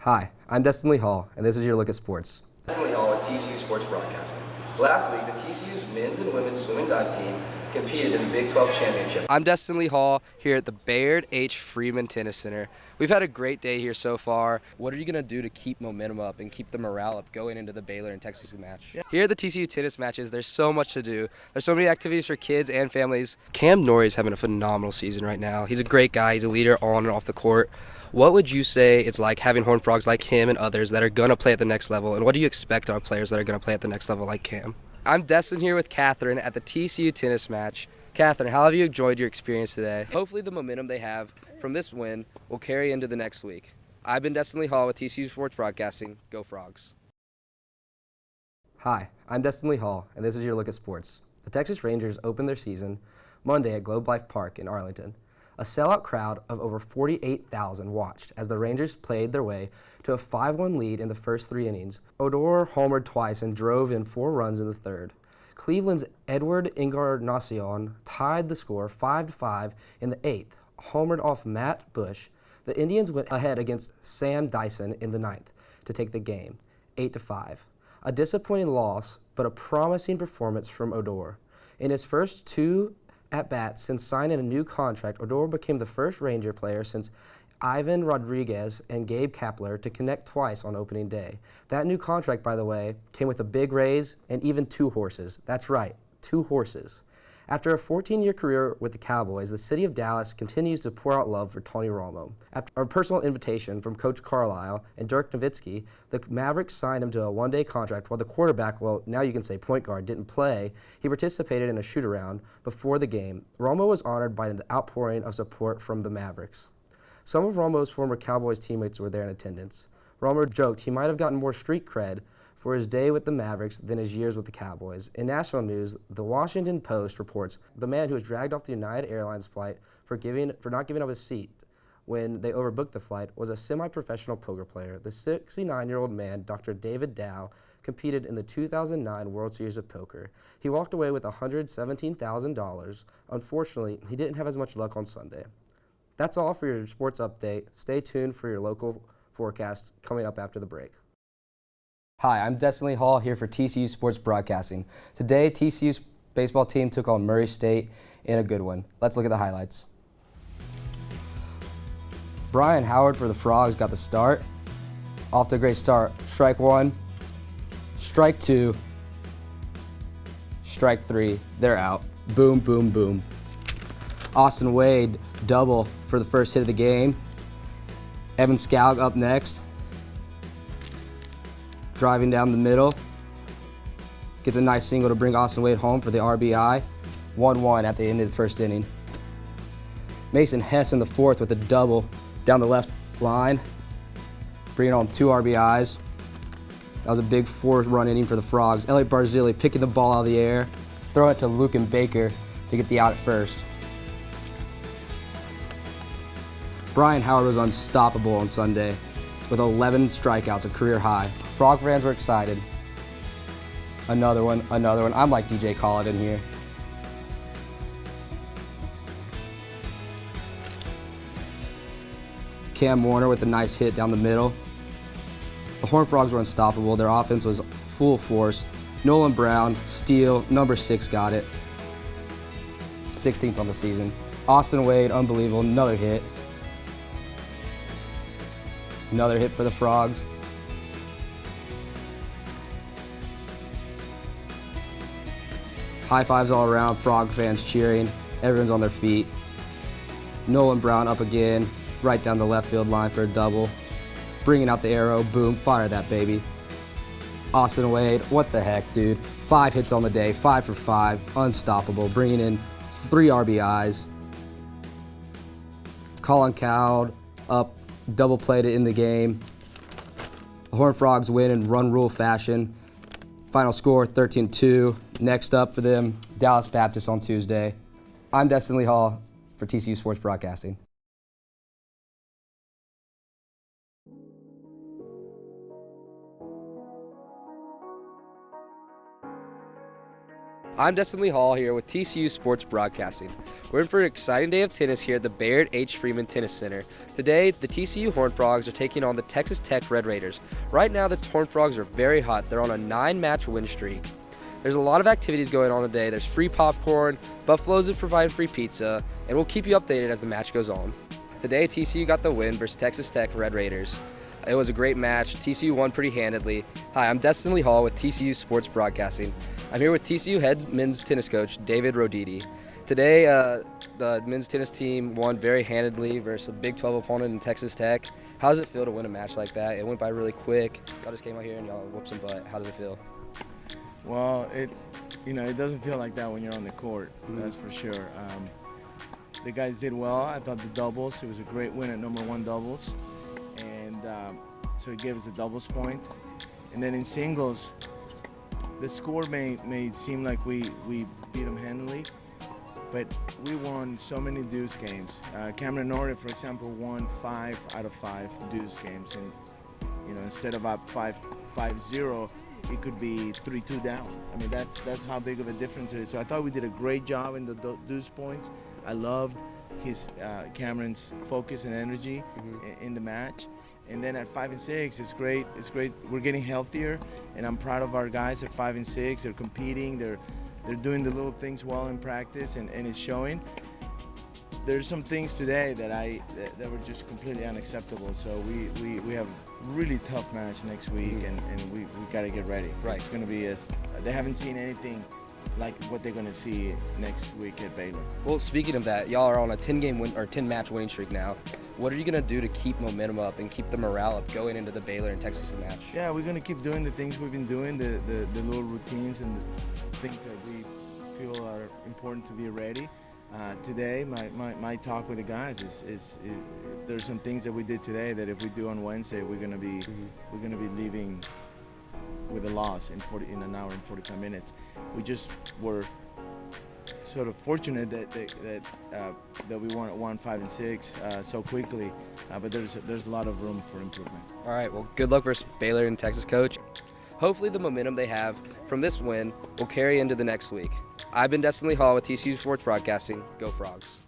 Hi, I'm Destin Lee Hall, and this is your look at sports. Destin Lee Hall with TCU Sports Broadcasting. Last week, the TCU's men's and women's swim and dive team competed in the Big 12 Championship. I'm Destin Lee Hall here at the Bayard H. Freeman Tennis Center. We've had a great day here so far. What are you going to do to keep momentum up and keep the morale up going into the Baylor and Texas match? Here at the TCU tennis matches, there's so much to do. There's so many activities for kids and families. Cam Norrie's having a phenomenal season right now. He's a great guy. He's a leader on and off the court. What would you say it's like having Horned Frogs like him and others that are going to play at the next level? And what do you expect our players that are going to play at the next level like Cam? I'm Destin here with Catherine at the TCU tennis match. Catherine, how have you enjoyed your experience today? Hopefully the momentum they have from this win will carry into the next week. I've been Destin Lee Hall with TCU Sports Broadcasting. Go Frogs. Hi, I'm Destin Lee Hall, and this is your look at sports. The Texas Rangers opened their season Monday at Globe Life Park in Arlington. A sellout crowd of over 48,000 watched as the Rangers played their way to a 5-1 lead in the first 3 innings. Odor homered twice and drove in 4 runs in the third. Cleveland's Edward Encarnacion tied the score 5-5 in the 8th, homered off Matt Bush. The Indians went ahead against Sam Dyson in the 9th to take the game, 8-5. A disappointing loss, but a promising performance from Odor. In his first 2 at-bats since signing a new contract, Odor became the first Ranger player since Ivan Rodriguez and Gabe Kapler to connect twice on opening day. That new contract, by the way, came with a big raise and even 2 horses. That's right, 2 horses. After a 14-year career with the Cowboys, the city of Dallas continues to pour out love for Tony Romo. After a personal invitation from Coach Carlisle and Dirk Nowitzki, the Mavericks signed him to a 1-day contract while the quarterback, well, now you can say point guard, didn't play. He participated in a shoot-around before the game. Romo was honored by the outpouring of support from the Mavericks. Some of Romo's former Cowboys teammates were there in attendance. Romo joked he might have gotten more street cred for his day with the Mavericks than his years with the Cowboys. In national news, the Washington Post reports the man who was dragged off the United Airlines flight for not giving up his seat when they overbooked the flight was a semi-professional poker player. The 69-year-old man, Dr. David Dow, competed in the 2009 World Series of Poker. He walked away with $117,000. Unfortunately, he didn't have as much luck on Sunday. That's all for your sports update. Stay tuned for your local forecast coming up after the break. Hi, I'm Destin Lee Hall here for TCU Sports Broadcasting. Today, TCU's baseball team took on Murray State in a good one. Let's look at the highlights. Brian Howard for the Frogs got the start. Off to a great start. Strike 1, strike 2, strike 3. They're out. Boom, boom, boom. Austin Wade, double for the first hit of the game. Evan Scoug up next. Driving down the middle. Gets a nice single to bring Austin Wade home for the RBI. 1-1 at the end of the first inning. Mason Hess in the 4th with a double down the left line. Bringing home 2 RBIs. That was a big 4-run inning for the Frogs. Elliot Barzilli picking the ball out of the air. Throwing it to Lucan Baker to get the out at first. Brian Howard was unstoppable on Sunday with 11 strikeouts, a career high. Frog fans were excited. Another one. I'm like DJ Khaled in here. Cam Warner with a nice hit down the middle. The Horned Frogs were unstoppable. Their offense was full force. Nolan Brown, steal, number 6 got it. 16th on the season. Austin Wade, unbelievable, another hit. Another hit for the Frogs. High fives all around, Frog fans cheering. Everyone's on their feet. Nolan Brown up again, right down the left field line for a double. Bringing out the arrow, boom, fire that baby. Austin Wade, what the heck, dude. 5 hits on the day, 5 for 5, unstoppable, bringing in 3 RBIs. Colin Cowd up, double played it in the game. The Horned Frogs win in run rule fashion. Final score 13-2. Next up for them, Dallas Baptist on Tuesday. I'm Destin Lee Hall for TCU Sports Broadcasting. I'm Destin Hall here with TCU Sports Broadcasting. We're in for an exciting day of tennis here at the Bayard H. Freeman Tennis Center. Today, the TCU Horned Frogs are taking on the Texas Tech Red Raiders. Right now, the Horned Frogs are very hot. They're on a 9-match win streak. There's a lot of activities going on today. There's free popcorn, Buffalo's is providing free pizza, and we'll keep you updated as the match goes on. Today, TCU got the win versus Texas Tech Red Raiders. It was a great match. TCU won pretty handedly. Hi, I'm Destin Hall with TCU Sports Broadcasting. I'm here with TCU head men's tennis coach David Roditi. Today, the men's tennis team won very handedly versus a Big 12 opponent in Texas Tech. How does it feel to win a match like that? It went by really quick. Y'all just came out here and y'all whooped some butt. How does it feel? Well, it doesn't feel like that when you're on the court. That's for sure. The guys did well. I thought the doubles. It was a great win at number 1 doubles, and so it gave us a doubles point. And then in singles, the score may seem like we beat them handily, but we won so many deuce games. Cameron Norrie, for example, won 5 out of 5 deuce games, and instead of up 5-0, it could be 3-2 down. I mean, that's how big of a difference it is. So I thought we did a great job in the deuce points. I loved Cameron's focus and energy in the match. And then at 5 and 6, it's great. It's great. We're getting healthier, and I'm proud of our guys at 5 and 6. They're competing. They're doing the little things well in practice, and it's showing. There's some things today that were just completely unacceptable. So we have a really tough match next week, and we got to get ready. Right. It's going to be they haven't seen anything like what they're going to see next week at Baylor. Well, speaking of that, y'all are on a 10-match winning streak now. What are you going to do to keep momentum up and keep the morale up going into the Baylor and Texas match? Yeah, we're going to keep doing the things we've been doing, the little routines and the things that we feel are important to be ready. Today, my talk with the guys is there's some things that we did today that if we do on Wednesday, we're going to be leaving with a loss in an hour and 45 minutes. We just were sort of fortunate that we won 5 and 6 so quickly, but there's a lot of room for improvement. All right, well, good luck versus Baylor and Texas, coach. Hopefully the momentum they have from this win will carry into the next week. I've been Destin Hall with TCU Sports Broadcasting. Go Frogs.